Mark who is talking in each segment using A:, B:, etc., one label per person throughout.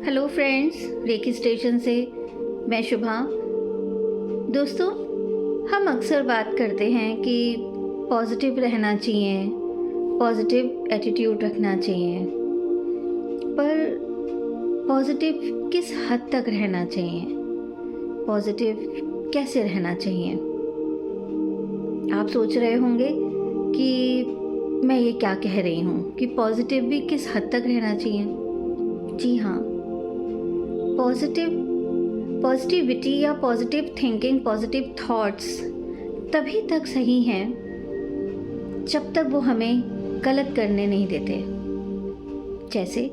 A: Hello friends, recce station से मैं शुभा। दोस्तों, हम अक्सर बात करते हैं कि पॉजिटिव रहना चाहिए, पॉजिटिव एटीट्यूड रखना चाहिए, पर पॉजिटिव किस हद तक रहना चाहिए, पॉजिटिव कैसे रहना चाहिए। आप सोच रहे होंगे कि मैं ये क्या कह रही हूँ कि पॉजिटिव भी किस हद तक रहना चाहिए। जी हाँ, पॉजिटिविटी या पॉजिटिव थिंकिंग, पॉजिटिव थॉट्स तभी तक सही हैं जब तक वो हमें गलत करने नहीं देते। जैसे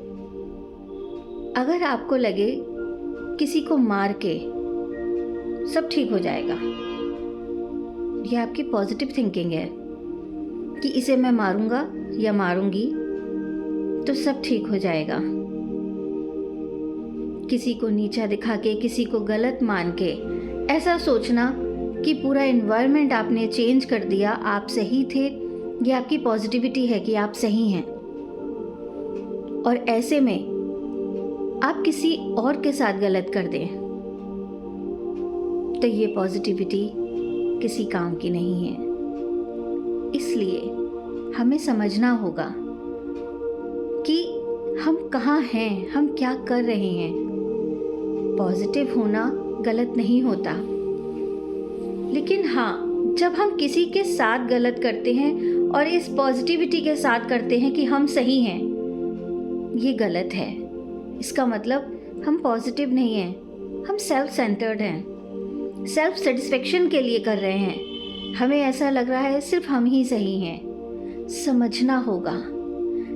A: अगर आपको लगे किसी को मार के सब ठीक हो जाएगा, ये आपकी पॉजिटिव थिंकिंग है कि इसे मैं मारूंगा या मारूंगी तो सब ठीक हो जाएगा। किसी को नीचा दिखा के, किसी को गलत मान के ऐसा सोचना कि पूरा एनवायरनमेंट आपने चेंज कर दिया, आप सही थे, ये आपकी पॉजिटिविटी है कि आप सही हैं। और ऐसे में आप किसी और के साथ गलत कर दें तो ये पॉजिटिविटी किसी काम की नहीं है। इसलिए हमें समझना होगा कि हम कहाँ हैं, हम क्या कर रहे हैं। पॉजिटिव होना गलत नहीं होता, लेकिन हाँ, जब हम किसी के साथ गलत करते हैं और इस पॉजिटिविटी के साथ करते हैं कि हम सही हैं, ये गलत है। इसका मतलब हम पॉजिटिव नहीं हैं, हम सेल्फ सेंटर्ड हैं, सेल्फ सेटिस्फेक्शन के लिए कर रहे हैं। हमें ऐसा लग रहा है सिर्फ हम ही सही हैं। समझना होगा,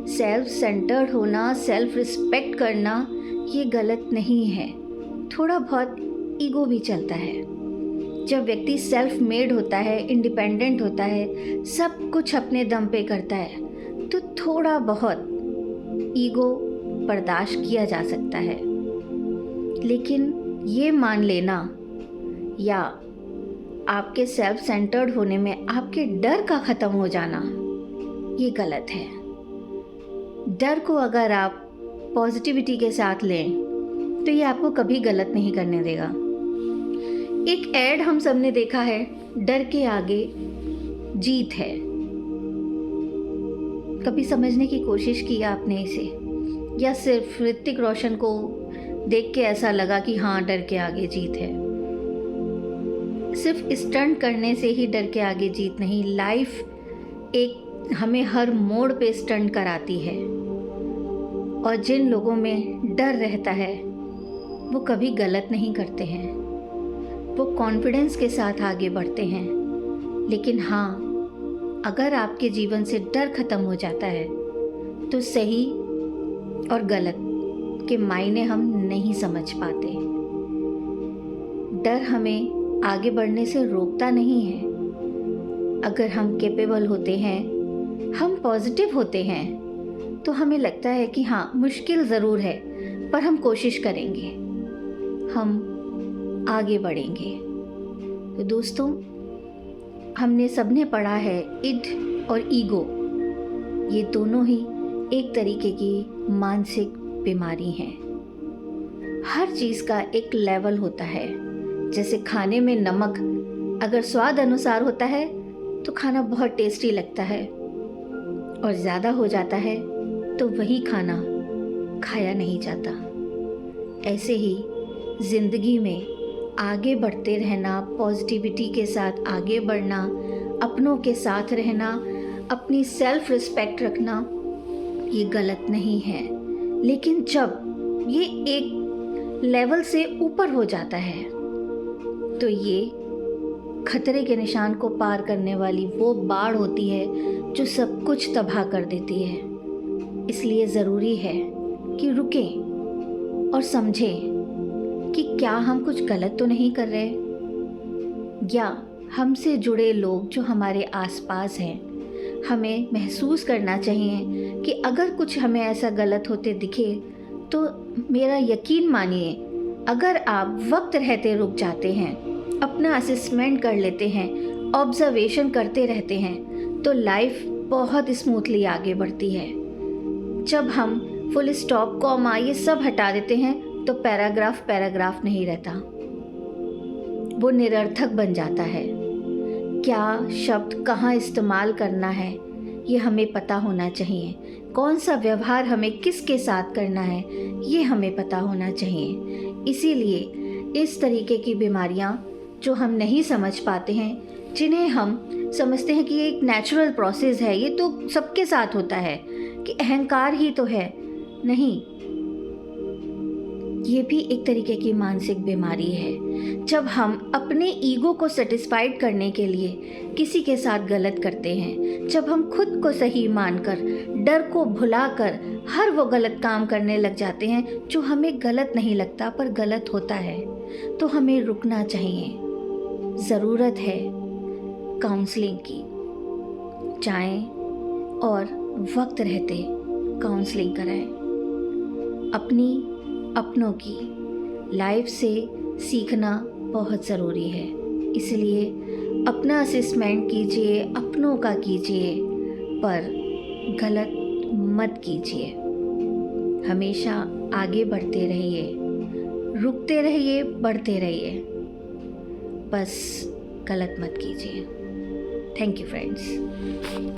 A: सेल्फ सेंटर्ड होना, सेल्फ रिस्पेक्ट करना ये गलत नहीं है। थोड़ा बहुत ईगो भी चलता है। जब व्यक्ति सेल्फ मेड होता है, इंडिपेंडेंट होता है, सब कुछ अपने दम पे करता है, तो थोड़ा बहुत ईगो बर्दाश्त किया जा सकता है। लेकिन ये मान लेना या आपके सेल्फ सेंटर्ड होने में आपके डर का ख़त्म हो जाना, ये गलत है। डर को अगर आप पॉजिटिविटी के साथ लें तो ये आपको कभी गलत नहीं करने देगा। एक ऐड हम सब ने देखा है, डर के आगे जीत है। कभी समझने की कोशिश की आपने इसे, या सिर्फ ऋतिक रोशन को देख के ऐसा लगा कि हाँ, डर के आगे जीत है। सिर्फ स्टंट करने से ही डर के आगे जीत नहीं, लाइफ एक हमें हर मोड़ पे स्टंट कराती है। और जिन लोगों में डर रहता है वो कभी गलत नहीं करते हैं, वो कॉन्फिडेंस के साथ आगे बढ़ते हैं। लेकिन हाँ, अगर आपके जीवन से डर खत्म हो जाता है तो सही और गलत के मायने हम नहीं समझ पाते। डर हमें आगे बढ़ने से रोकता नहीं है। अगर हम कैपेबल होते हैं, हम पॉजिटिव होते हैं, तो हमें लगता है कि हाँ, मुश्किल ज़रूर है पर हम कोशिश करेंगे, हम आगे बढ़ेंगे। तो दोस्तों, हमने सबने पढ़ा है इड और ईगो, ये दोनों ही एक तरीके की मानसिक बीमारी हैं। हर चीज़ का एक लेवल होता है। जैसे खाने में नमक अगर स्वाद अनुसार होता है तो खाना बहुत टेस्टी लगता है, और ज़्यादा हो जाता है तो वही खाना खाया नहीं जाता। ऐसे ही ज़िंदगी में आगे बढ़ते रहना, पॉजिटिविटी के साथ आगे बढ़ना, अपनों के साथ रहना, अपनी सेल्फ रिस्पेक्ट रखना, ये गलत नहीं है। लेकिन जब ये एक लेवल से ऊपर हो जाता है तो ये खतरे के निशान को पार करने वाली वो बाढ़ होती है जो सब कुछ तबाह कर देती है। इसलिए ज़रूरी है कि रुकें और समझें कि क्या हम कुछ गलत तो नहीं कर रहे, या हमसे जुड़े लोग जो हमारे आसपास हैं, हमें महसूस करना चाहिए कि अगर कुछ हमें ऐसा गलत होते दिखे तो मेरा यकीन मानिए, अगर आप वक्त रहते रुक जाते हैं, अपना असेसमेंट कर लेते हैं, ऑब्जर्वेशन करते रहते हैं, तो लाइफ बहुत स्मूथली आगे बढ़ती है। जब हम फुल स्टॉप, कॉमा ये सब हटा देते हैं तो पैराग्राफ पैराग्राफ नहीं रहता, वो निरर्थक बन जाता है। क्या शब्द कहाँ इस्तेमाल करना है ये हमें पता होना चाहिए, कौन सा व्यवहार हमें किसके साथ करना है ये हमें पता होना चाहिए। इसीलिए इस तरीके की बीमारियां जो हम नहीं समझ पाते हैं, जिन्हें हम समझते हैं कि ये एक नेचुरल प्रोसेस है, ये तो सबके साथ होता है, कि अहंकार ही तो है, नहीं, ये भी एक तरीके की मानसिक बीमारी है। जब हम अपने ईगो को सेटिस्फाइड करने के लिए किसी के साथ गलत करते हैं, जब हम खुद को सही मानकर डर को भुलाकर हर वो गलत काम करने लग जाते हैं जो हमें गलत नहीं लगता पर गलत होता है, तो हमें रुकना चाहिए। ज़रूरत है काउंसलिंग की। जाएं और वक्त रहते काउंसलिंग कराएं। अपनों की लाइफ से सीखना बहुत ज़रूरी है, इसलिए अपना असेसमेंट कीजिए, अपनों का कीजिए, पर गलत मत कीजिए। हमेशा आगे बढ़ते रहिए, रुकते रहिए, बढ़ते रहिए, बस गलत मत कीजिए। Thank you friends.